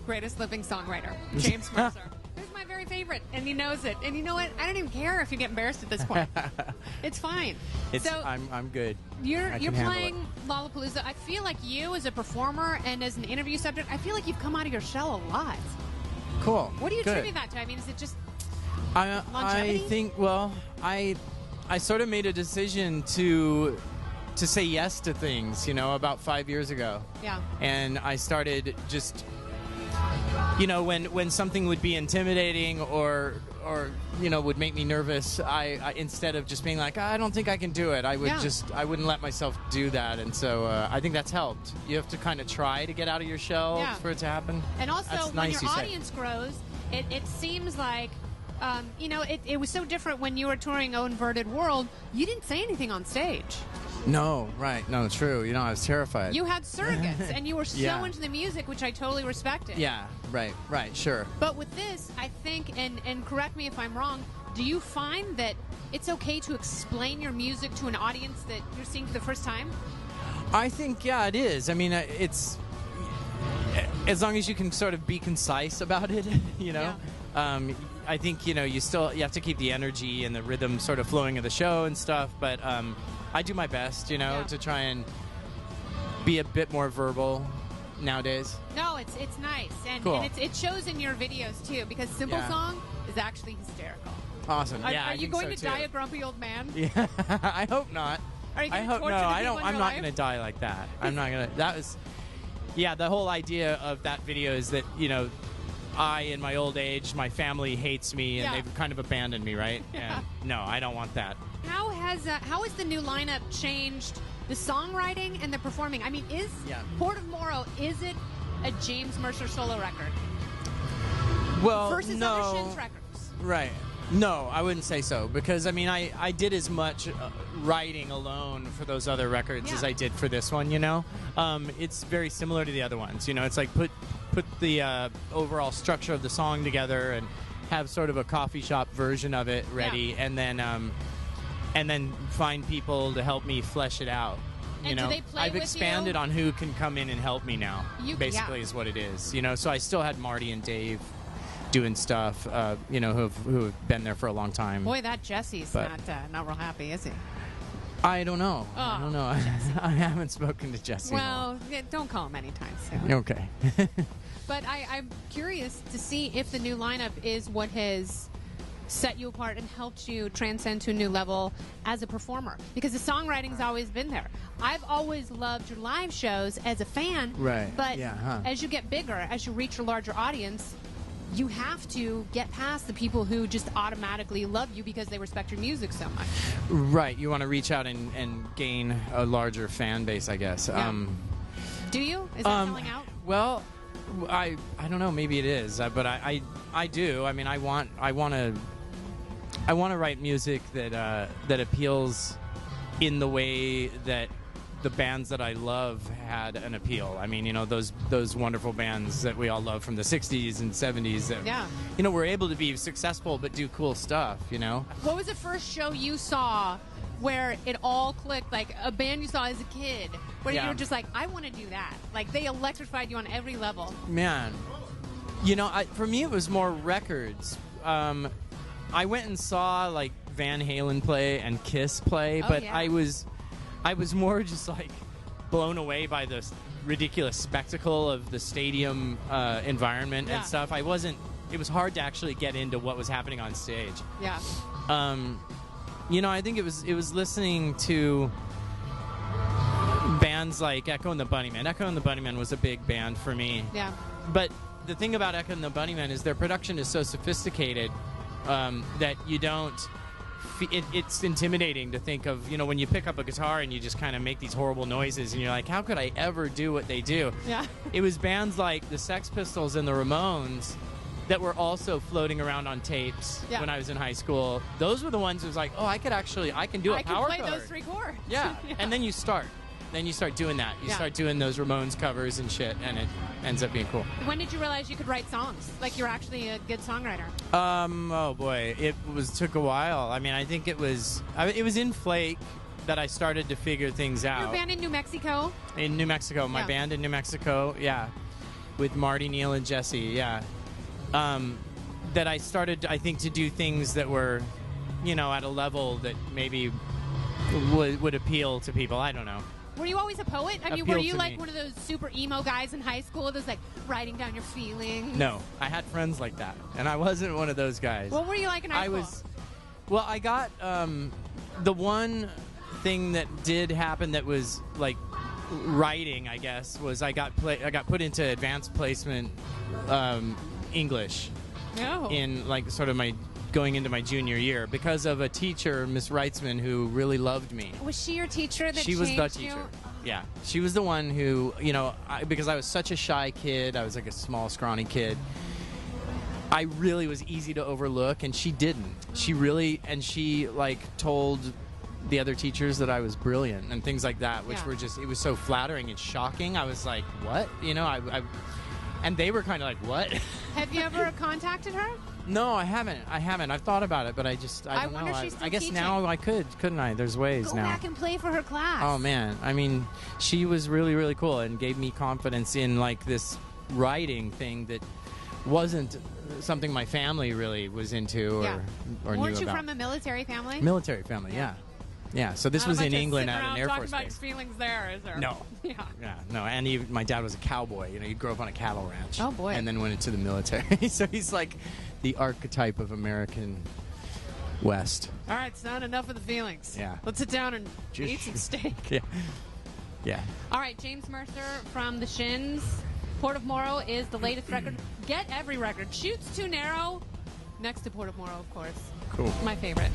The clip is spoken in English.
greatest living songwriter, James Mercer. Who's my very favorite, and he knows it. And you know what? I don't even care if you get embarrassed at this point. It's fine. I'm good. You're playing Lollapalooza. I feel like you, as a performer and as an interview subject, I feel like you've come out of your shell a lot. Cool. What do you attribute that to? I mean, is it just longevity? I think, well, I sort of made a decision to say yes to things, about 5 years ago. Yeah. And I started just, when something would be intimidating or would make me nervous, I instead of just being like, I don't think I can do it, I wouldn't let myself do that. And so I think that's helped. You have to kind of try to get out of your shell for it to happen. And also, that's when nice your audience grows, it seems like, it was so different when you were touring Oh Inverted World. You didn't say anything on stage. No, right. No, true. I was terrified. You had surrogates, and you were so into the music, which I totally respected. Yeah, right, sure. But with this, I think, and correct me if I'm wrong, do you find that it's okay to explain your music to an audience that you're seeing for the first time? I think, it is. I mean, it's... As long as you can sort of be concise about it, Yeah. I think, you have to keep the energy and the rhythm sort of flowing of the show and stuff, but... I do my best, to try and be a bit more verbal nowadays. No, it's nice. And, cool. And it shows in your videos, too, because Simple Song is actually hysterical. Awesome. Are you going to die a grumpy old man? Yeah, I hope not. Are you going to torture the people in your life? I'm not going to die like that. I'm not going to... That was... Yeah, the whole idea of that video is that, I, in my old age, my family hates me, and they've kind of abandoned me, right? Yeah. And no, I don't want that. How has the new lineup changed the songwriting and the performing? I mean, is Port of Morrow, is it a James Mercer solo record? Well, versus other Shins records? Right. No, I wouldn't say so, because, I mean, I did as much writing alone for those other records as I did for this one, It's very similar to the other ones, It's like put the overall structure of the song together and have sort of a coffee shop version of it ready, and then find people to help me flesh it out. And do they play I've with expanded you? on who can come in and help me now. Basically, is what it is. So I still had Marty and Dave doing stuff. Who have been there for a long time. Boy, that Jesse's not real happy, is he? I don't know. Oh, I don't know. I haven't spoken to Jesse. Well, don't call him anytime soon. Okay. But I'm curious to see if the new lineup is what has set you apart and helped you transcend to a new level as a performer, because the songwriting's always been there. I've always loved your live shows as a fan, right? But as you get bigger, as you reach a larger audience, you have to get past the people who just automatically love you because they respect your music so much. Right. You want to reach out and gain a larger fan base, I guess. Yeah. Do you? Is that selling out? Well, I don't know. Maybe it is, but I do. I mean, I want to write music that appeals in the way that the bands that I love had an appeal. I mean, those wonderful bands that we all love from the 60s and 70s that, were able to be successful but do cool stuff, What was the first show you saw where it all clicked, like a band you saw as a kid, where you were just like, I want to do that? Like, they electrified you on every level. Man. For me, it was more records. I went and saw, like, Van Halen play and Kiss play, but I was more just, like, blown away by the ridiculous spectacle of the stadium environment and stuff. It was hard to actually get into what was happening on stage. Yeah. I think it was listening to bands like Echo and the Bunnymen. Echo and the Bunnymen was a big band for me. Yeah. But the thing about Echo and the Bunnymen is their production is so sophisticated that you don't... It's intimidating to think of, when you pick up a guitar and you just kind of make these horrible noises and you're like, how could I ever do what they do? Yeah. It was bands like the Sex Pistols and the Ramones that were also floating around on tapes when I was in high school. Those were the ones who was like, oh, I can do a power chord. I can play those three chords. Yeah. And then you start doing that. You start doing those Ramones covers and shit, and it ends up being cool. When did you realize you could write songs? Like, you're actually a good songwriter? Oh boy, it took a while. I mean, I think it was in Flake that I started to figure things out. Your band in New Mexico? In New Mexico, my band in New Mexico, yeah. with Marty, Neil, and Jesse. Yeah, that I started, I think, to do things that were, at a level that maybe would appeal to people. I don't know. Were you always a poet? I mean, Appealed were you to like me. one of those super emo guys in high school that's like writing down your feelings? No, I had friends like that, and I wasn't one of those guys. What were you like in high school? Well, I got the one thing that did happen that was like writing, I guess, was I got put into advanced placement English in like sort of my going into my junior year because of a teacher, Miss Reitzman, who really loved me. Was she your teacher that She was changed the teacher. you? Yeah, she was the one who, because I was such a shy kid, I was like a small, scrawny kid. I really was easy to overlook, and she didn't. She really, and she like told the other teachers that I was brilliant and things like that, which were just, it was so flattering and shocking. I was like, what? And they were kind of like, what? Have you ever contacted her? No, I haven't. I've thought about it, but I don't wonder know. if she's still I guess teaching. now I couldn't I? There's ways Go now. back and play for her class. Oh man, I mean, she was really, really cool and gave me confidence in like this writing thing that wasn't something my family really was into or knew Weren't you about. from a military family? Military family, yeah. So this Not a was bunch in of England sitting at an around Air talking Force about base. feelings there, is there? No. Yeah. Yeah, no, and my dad was a cowboy. He grew up on a cattle ranch. Oh, boy. And then went into the military. So he's like the archetype of American West. All right, son, enough of the feelings. Yeah. Let's sit down and eat some steak. Yeah. All right, James Mercer from the Shins. Port of Morrow is the latest record. Get every record. Chute's Too Narrow, next to Port of Morrow, of course. Cool. My favorite.